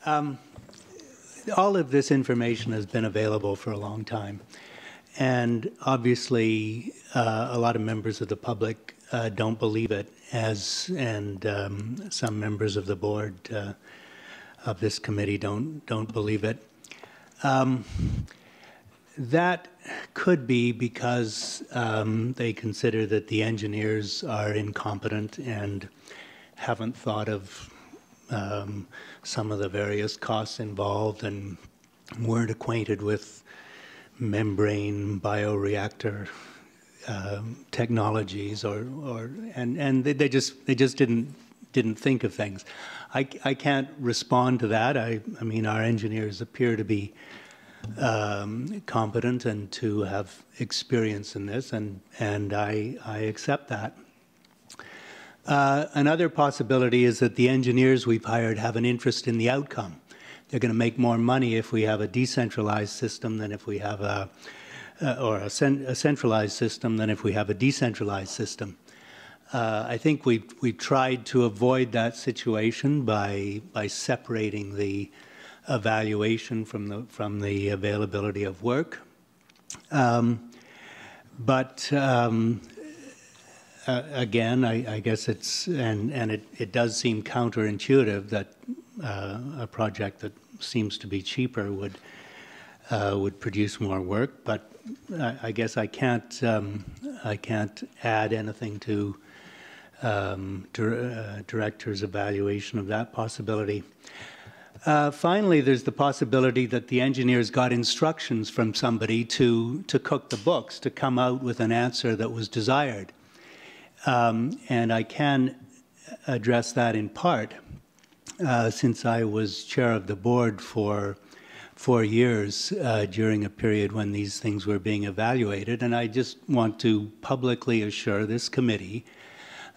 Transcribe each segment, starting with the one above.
All of this information has been available for a long time. And obviously, a lot of members of the public don't believe it, and some members of the board of this committee don't believe it. That could be because they consider that the engineers are incompetent and haven't thought of some of the various costs involved and weren't acquainted with membrane bioreactor technologies, and they just didn't think of things. I can't respond to that. I mean, our engineers appear to be competent and to have experience in this, and I accept that. Another possibility is that the engineers we've hired have an interest in the outcome. They're going to make more money if we have a decentralized system than if we have a centralized system than if we have a decentralized system. I think we've tried to avoid that situation by separating the evaluation from the availability of work. Again, I guess it does seem counterintuitive that a project that seems to be cheaper would produce more work. But I guess I can't add anything to director's evaluation of that possibility. Finally, there's the possibility that the engineers got instructions from somebody to cook the books, to come out with an answer that was desired. And I can address that in part, since I was chair of the board for 4 years during a period when these things were being evaluated. And I just want to publicly assure this committee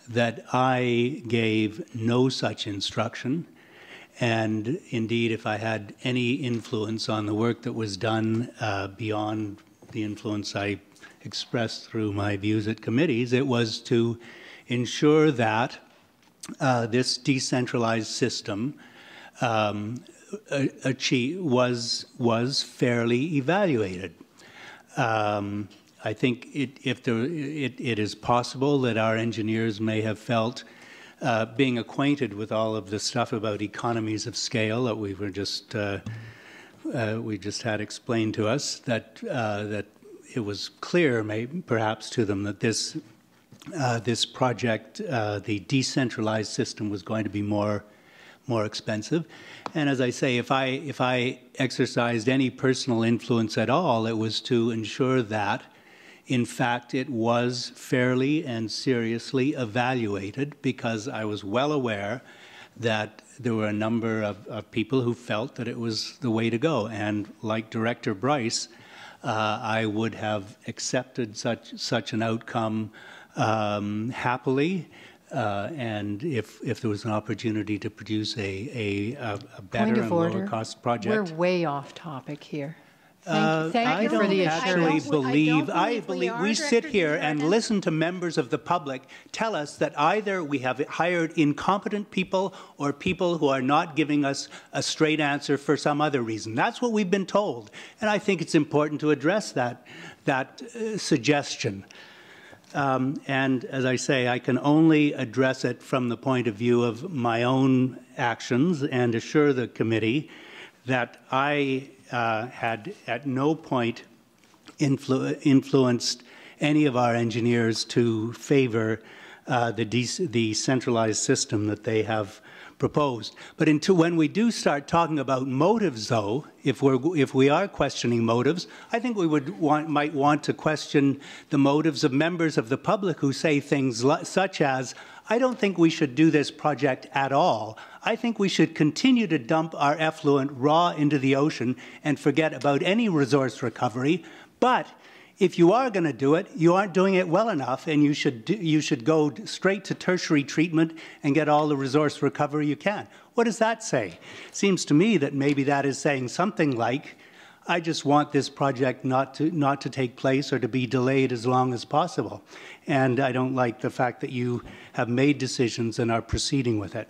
that I gave no such instruction. And indeed, if I had any influence on the work that was done beyond the influence I expressed through my views at committees, it was to ensure that this decentralized system was fairly evaluated. I think it is possible that our engineers may have felt, being acquainted with all of the stuff about economies of scale that we just had explained to us, that it was clear, perhaps to them, that this project, the decentralized system, was going to be more expensive. And as I say, if I exercised any personal influence at all, it was to ensure that, in fact, it was fairly and seriously evaluated, because I was well aware that there were a number of people who felt that it was the way to go. And like Director Bryce, I would have accepted such an outcome happily, and if there was an opportunity to produce a better and lower cost project. We're way off topic here. Thank you for the assurance. I believe we sit here and listen to members of the public tell us that either we have hired incompetent people or people who are not giving us a straight answer for some other reason. That's what we've been told. And I think it's important to address that suggestion. And as I say, I can only address it from the point of view of my own actions and assure the committee that I had at no point influenced any of our engineers to favor the centralized system that they have proposed. But when we do start talking about motives, though, if we are questioning motives, I think we might want to question the motives of members of the public who say things such as, I don't think we should do this project at all. I think we should continue to dump our effluent raw into the ocean and forget about any resource recovery. But if you are going to do it, you aren't doing it well enough, and you should go straight to tertiary treatment and get all the resource recovery you can. What does that say? It seems to me that maybe that is saying something like, I just want this project not to take place or to be delayed as long as possible. And I don't like the fact that you have made decisions and are proceeding with it.